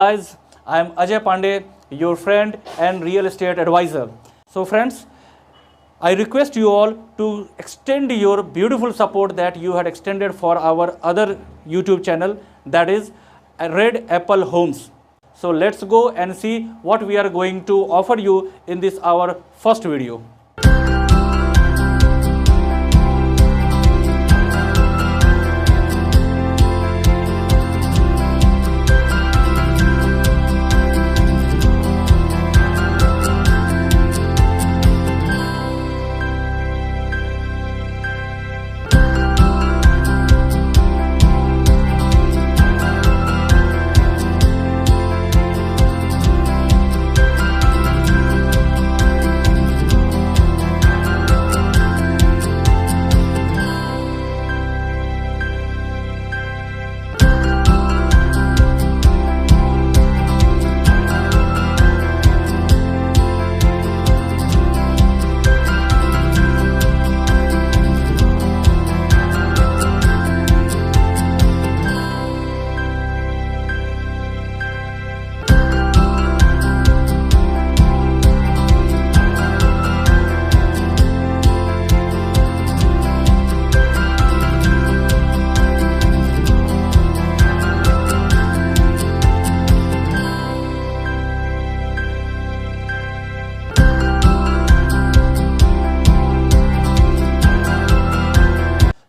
Guys, I am Ajay Pandey, your friend and real estate advisor. So friends, I request you all to extend your beautiful support that you had extended for our other YouTube channel, that is Red Apple Homes. So let's go and see what we are going to offer you in this our first video.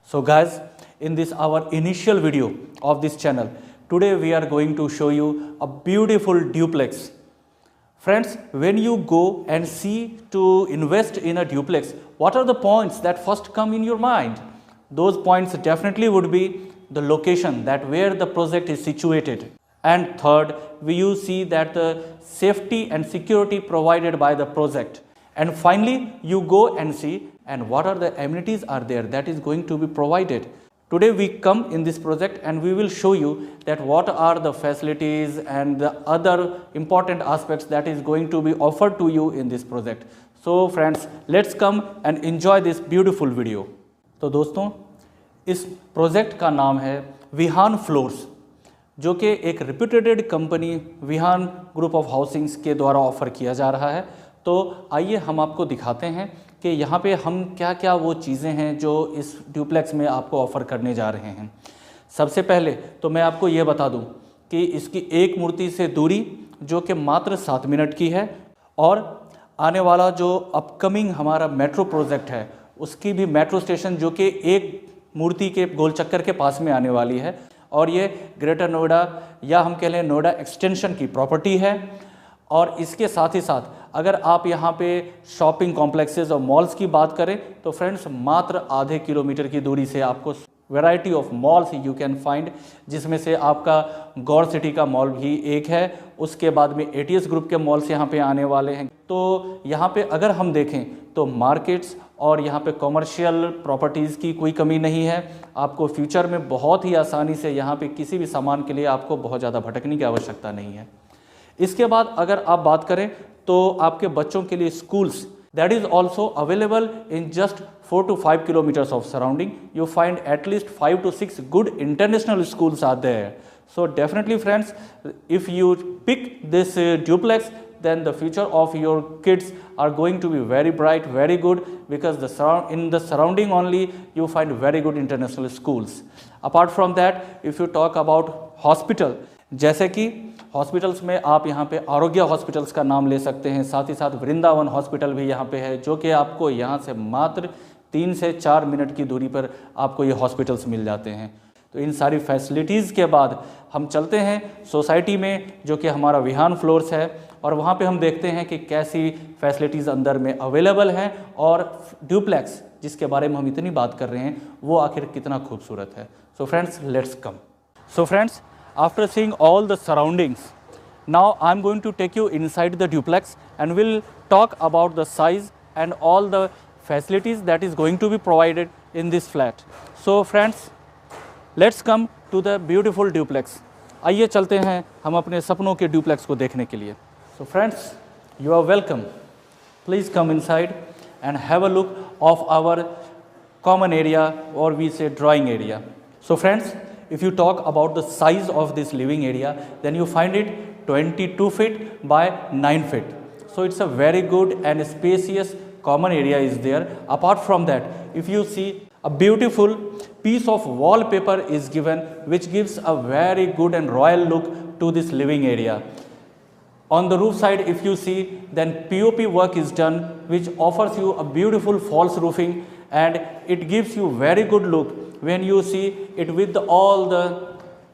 So guys, in this our initial video of this channel, today we are going to show you a beautiful duplex. Friends, when you go and see to invest in a duplex, what are the points that first come in your mind? Those points definitely would be the location, that where the project is situated. And third, you see that the safety and security provided by the project. And finally, you go and see and what are the amenities are there that is going to be provided. Today we come in this project and we will show you that what are the facilities and the other important aspects that is going to be offered to you in this project. So friends, let's come and enjoy this beautiful video. तो दोस्तों, इस project का नाम है Vihaan floors, जो कि एक reputed company Vihaan group of housings के द्वारा ऑफर किया जा रहा है। तो आइए हम आपको दिखाते हैं कि यहाँ पे हम क्या क्या वो चीज़ें हैं जो इस ड्यूप्लेक्स में आपको ऑफ़र करने जा रहे हैं। सबसे पहले तो मैं आपको ये बता दूँ कि इसकी एक मूर्ति से दूरी जो कि मात्र 7 मिनट की है, और आने वाला जो अपकमिंग हमारा मेट्रो प्रोजेक्ट है उसकी भी मेट्रो स्टेशन जो कि एक मूर्ति के गोल चक्कर के पास में आने वाली है, और ये ग्रेटर नोएडा या हम कह लें नोएडा एक्सटेंशन की प्रॉपर्टी है। और इसके साथ ही साथ अगर आप यहाँ पे शॉपिंग कॉम्प्लेक्सेस और मॉल्स की बात करें तो फ्रेंड्स मात्र आधे किलोमीटर की दूरी से आपको variety of malls you can find, जिसमें से आपका गौर सिटी का मॉल भी एक है। उसके बाद में एटीएस ग्रुप के मॉल्स यहाँ पे आने वाले हैं। तो यहाँ पे अगर हम देखें तो मार्केट्स और यहाँ पे कॉमर्शियल प्रॉपर्टीज़ की कोई कमी नहीं है। आपको फ्यूचर में बहुत ही आसानी से यहाँ पे किसी भी सामान के लिए आपको बहुत ज़्यादा भटकने की आवश्यकता नहीं है। इसके बाद अगर आप बात करें तो आपके बच्चों के लिए schools that is also available in just 4 to 5 kilometers of surrounding. You find at least 5 to 6 good international schools are there. So definitely friends, if you pick this duplex, then the future of your kids are going to be very bright, very good, because in the surrounding only you find very good international schools. Apart from that, if you talk about hospital, जैसे कि hospitals में आप यहाँ पे आरोग्य hospitals का नाम ले सकते हैं, साथ ही साथ वृंदावन हॉस्पिटल भी यहाँ पे है, जो कि आपको यहाँ से मात्र 3 से 4 मिनट की दूरी पर आपको ये हॉस्पिटल्स मिल जाते हैं। तो इन सारी फैसिलिटीज़ के बाद हम चलते हैं सोसाइटी में जो कि हमारा विहान फ्लोर्स है, और वहाँ पे हम देखते हैं कि कैसी फैसिलिटीज़ अंदर में अवेलेबल हैं और ड्यूप्लेक्स जिसके बारे में हम इतनी बात कर रहे हैं वो आखिर कितना खूबसूरत है। So friends, let's come. So friends, after seeing all the surroundings, now I'm going to take you inside the duplex and we'll talk about the size and all the facilities that is going to be provided in this flat. So friends, let's come to the beautiful duplex. आइए चलते हैं हम अपने सपनों के duplex को देखने के लिए। So friends, you are welcome. Please come inside and have a look of our common area, or we say drawing area. So friends, if you talk about the size of this living area, then you find it 22 feet by 9 feet. So it's a very good and spacious common area is there. Apart from that, if you see, a beautiful piece of wallpaper is given, which gives a very good and royal look to this living area. On the roof side, if you see, then POP work is done, which offers you a beautiful false roofing, and it gives you very good look when you see it with all the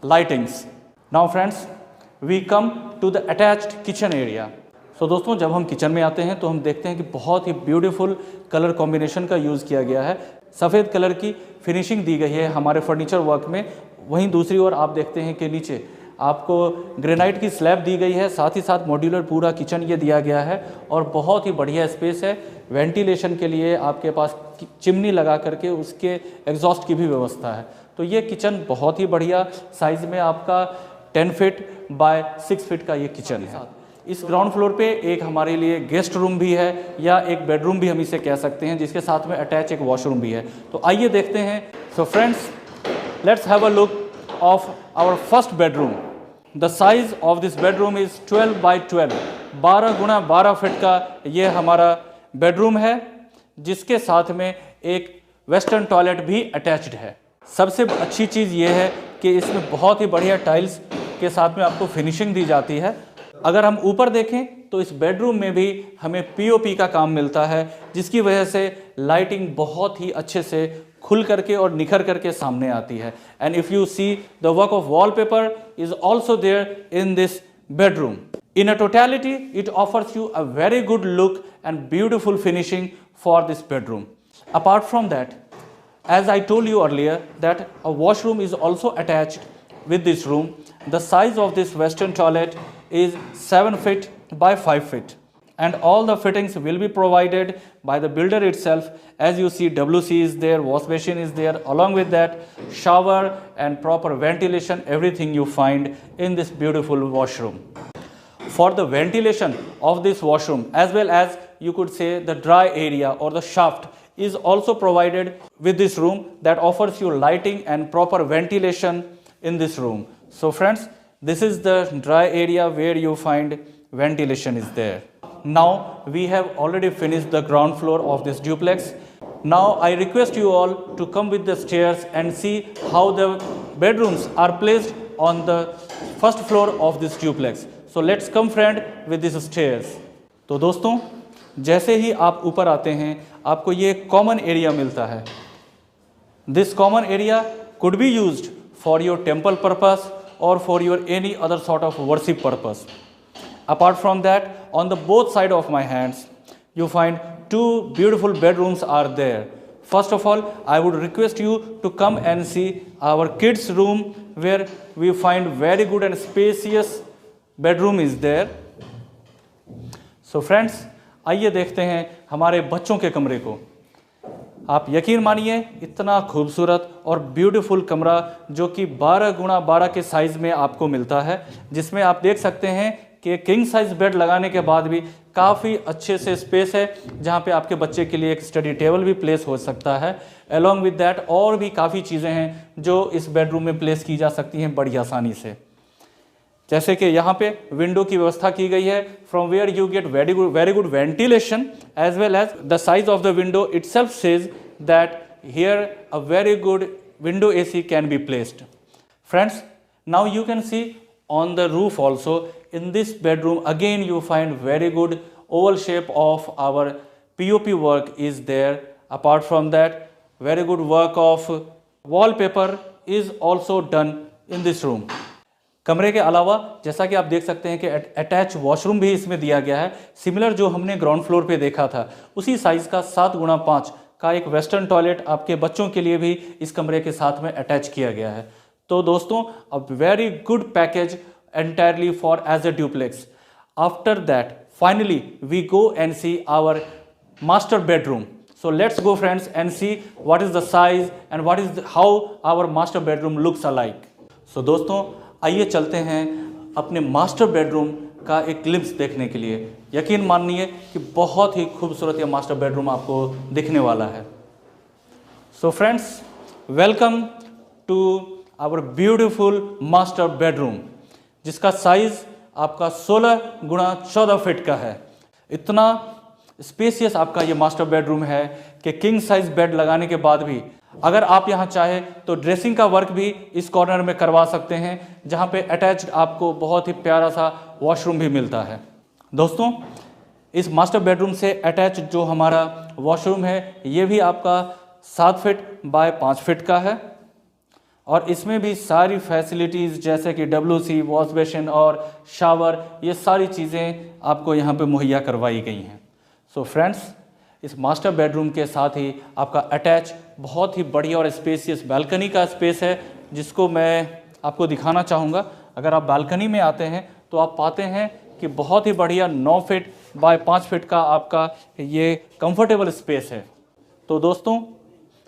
lightings. Now friends, we come to the attached kitchen area. तो दोस्तों, जब हम kitchen में आते हैं तो हम देखते हैं कि बहुत ही ब्यूटीफुल कलर कॉम्बिनेशन का यूज़ किया गया है। सफ़ेद कलर की फिनिशिंग दी गई है हमारे फर्नीचर वर्क में। वहीं दूसरी ओर आप देखते हैं कि नीचे आपको ग्रेनाइट की स्लैब दी गई है, साथ ही साथ मॉड्यूलर पूरा किचन ये दिया गया है और बहुत ही बढ़िया स्पेस है। वेंटिलेशन के लिए आपके पास चिमनी लगा करके उसके एग्जॉस्ट की भी व्यवस्था है। तो ये किचन बहुत ही बढ़िया साइज़ में आपका 10 फीट बाय 6 फीट का ये किचन है। इस ग्राउंड फ्लोर पे एक हमारे लिए गेस्ट रूम भी है, या एक बेडरूम भी हम इसे कह सकते हैं, जिसके साथ में अटैच एक वॉशरूम भी है। तो आइए देखते हैं। So friends, let's have a look of our first bedroom. The size of this bedroom is 12 by 12, 12 गुणा 12 फीट का ये हमारा बेडरूम है, जिसके साथ में एक वेस्टर्न टॉयलेट भी अटैच्ड है। सबसे अच्छी चीज़ ये है कि इसमें बहुत ही बढ़िया टाइल्स के साथ में आपको फिनिशिंग दी जाती है। अगर हम ऊपर देखें तो इस बेडरूम में भी हमें पीओपी का काम मिलता है, जिसकी वजह से लाइटिंग बहुत ही अच्छे से खुल करके और निखर करके सामने आती है। And if you see, the work of wallpaper is also there in this bedroom. In a totality it offers you a very good look and beautiful finishing for this bedroom. Apart from that, as I told you earlier, that a washroom is also attached with this room. The size of this western toilet is 7 feet by 5 feet, and all the fittings will be provided by the builder itself. As you see, WC is there, wash basin is there, along with that shower and proper ventilation, everything you find in this beautiful washroom. For the ventilation of this washroom, as well as you could say the dry area or the shaft, is also provided with this room, that offers you lighting and proper ventilation in this room. So friends, this is the dry area where you find ventilation is there. Now we have already finished the ground floor of this duplex. Now I request you all to come with the stairs and see how the bedrooms are placed on the first floor of this duplex. So let's come friend with these stairs. तो दोस्तों, जैसे ही आप ऊपर आते हैं आपको ये common area मिलता है। This common area could be used for your temple purpose और for your any other sort of worship purpose. Apart from that, on the both side of my hands you find two beautiful bedrooms are there. First of all, I would request you to come and see our kids room, where we find very good and spacious bedroom is there. So friends, आइए देखते हैं हमारे बच्चों के कमरे को। आप यकीन मानिए, इतना खूबसूरत और ब्यूटीफुल कमरा जो कि 12 गुणा 12 के साइज़ में आपको मिलता है, जिसमें आप देख सकते हैं कि किंग साइज बेड लगाने के बाद भी काफ़ी अच्छे से स्पेस है, जहाँ पे आपके बच्चे के लिए एक स्टडी टेबल भी प्लेस हो सकता है। अलॉन्ग विद दैट और भी काफ़ी चीज़ें हैं जो इस बेडरूम में प्लेस की जा सकती हैं बड़ी आसानी से। जैसे कि यहाँ पे विंडो की व्यवस्था की गई है, from where you get very good ventilation, as well as the size of the window itself says that here a very good window AC can be placed. Friends, now you can see on the roof also. In this bedroom again you find very good oval shape of our POP work is there. Apart from that, very good work of wallpaper is also done in this room. कमरे के अलावा जैसा कि आप देख सकते हैं कि अटैच वॉशरूम भी इसमें दिया गया है। सिमिलर जो हमने ग्राउंड फ्लोर पे देखा था उसी साइज़ का 7 गुणा 5 का एक वेस्टर्न टॉयलेट आपके बच्चों के लिए भी इस कमरे के साथ में अटैच किया गया है। तो दोस्तों, अ very good package entirely for as a duplex. After that, finally we go and see our master bedroom. So let's go friends and see what is the size and what is how our master bedroom looks alike. So दोस्तों, आइए चलते हैं अपने master bedroom का एक glimpse देखने के लिए। यकीन मानिए कि बहुत ही खूबसूरत ये मास्टर बेडरूम आपको दिखने वाला है। So friends, welcome to our beautiful master bedroom, जिसका साइज़ आपका 16 गुणा 14 फीट का है। इतना स्पेसियस आपका ये मास्टर बेडरूम है कि किंग साइज बेड लगाने के बाद भी अगर आप यहाँ चाहे तो ड्रेसिंग का वर्क भी इस कॉर्नर में करवा सकते हैं, जहाँ पे अटैच्ड आपको बहुत ही प्यारा सा वॉशरूम भी मिलता है। दोस्तों, इस मास्टर बेडरूम से अटैच जो हमारा वॉशरूम है ये भी आपका 7 फीट बाय 5 फीट का है और इसमें भी सारी फैसिलिटीज़ जैसे कि WC, वॉश बेसिन और शावर, ये सारी चीज़ें आपको यहाँ पे मुहैया करवाई गई हैं। सो फ्रेंड्स, इस मास्टर बेडरूम के साथ ही आपका अटैच बहुत ही बढ़िया और स्पेसियस बालकनी का स्पेस है, जिसको मैं आपको दिखाना चाहूँगा। अगर आप बालकनी में आते हैं तो आप पाते हैं कि बहुत ही बढ़िया 9 फीट बाय 5 फीट का आपका ये कंफर्टेबल स्पेस है। तो दोस्तों,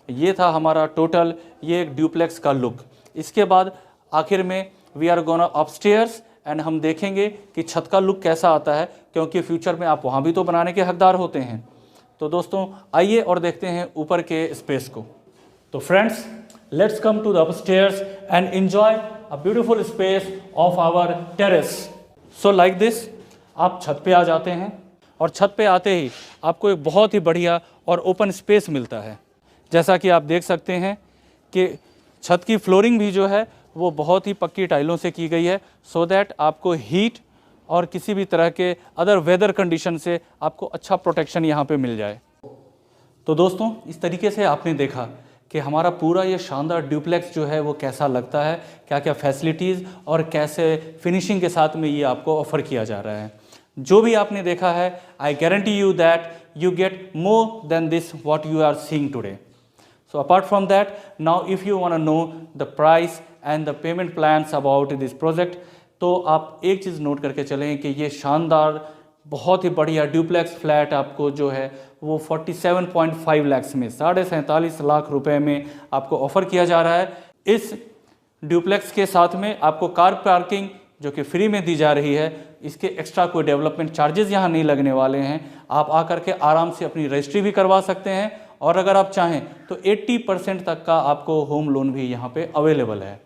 ये था हमारा टोटल ये एक ड्यूप्लेक्स का लुक। इसके बाद आखिर में we are gonna upstairs and हम देखेंगे कि छत का लुक कैसा आता है, क्योंकि फ्यूचर में आप वहाँ भी तो बनाने के हकदार होते हैं। तो दोस्तों, आइए और देखते हैं ऊपर के स्पेस को। तो friends, let's come to the upstairs and enjoy a beautiful space of our terrace. So like this, आप छत पे आ जाते हैं और छत पे आते ही आपको एक बहुत ही बढ़िया और ओपन स्पेस मिलता है। जैसा कि आप देख सकते हैं कि छत की फ्लोरिंग भी जो है वो बहुत ही पक्की टाइलों से की गई है, सो दैट आपको हीट और किसी भी तरह के अदर वेदर कंडीशन से आपको अच्छा प्रोटेक्शन यहाँ पे मिल जाए। तो दोस्तों, इस तरीके से आपने देखा कि हमारा पूरा ये शानदार ड्यूप्लेक्स जो है वो कैसा लगता है, क्या क्या फैसिलिटीज़ और कैसे फिनिशिंग के साथ में ये आपको ऑफ़र किया जा रहा है। जो भी आपने देखा है, I guarantee you that you get more than this what you are seeing today. So apart from that, now if you want to know the price and the payment plans about this project, तो आप एक चीज़ note करके चलें कि ये शानदार बहुत ही बढ़िया ड्यूप्लेक्स फ्लैट आपको जो है वो 47.5 लाख में 47.5 लाख रुपए में आपको ऑफ़र किया जा रहा है। इस ड्यूप्लेक्स के साथ में आपको कार पार्किंग जो कि फ्री में दी जा रही है, इसके एक्स्ट्रा कोई डेवलपमेंट चार्जेस यहाँ नहीं लगने वाले हैं। आप आकर के आराम से अपनी रजिस्ट्री भी करवा सकते हैं और अगर आप चाहें तो 80% तक का आपको होम लोन भी यहाँ पे अवेलेबल है।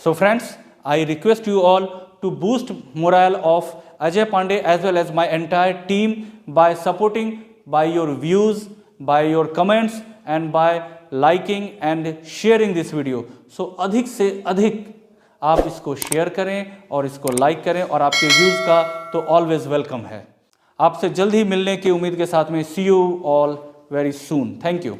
So friends, I request you all to boost moral of Ajay Pandey as well as my entire team by supporting, by your views, by your comments and by liking and sharing this video. So अधिक से अधिक आप इसको share करें और इसको like करें और आपके व्यूज़ का तो ऑलवेज वेलकम है। आपसे जल्द ही मिलने की उम्मीद के साथ में see you all very soon. Thank you.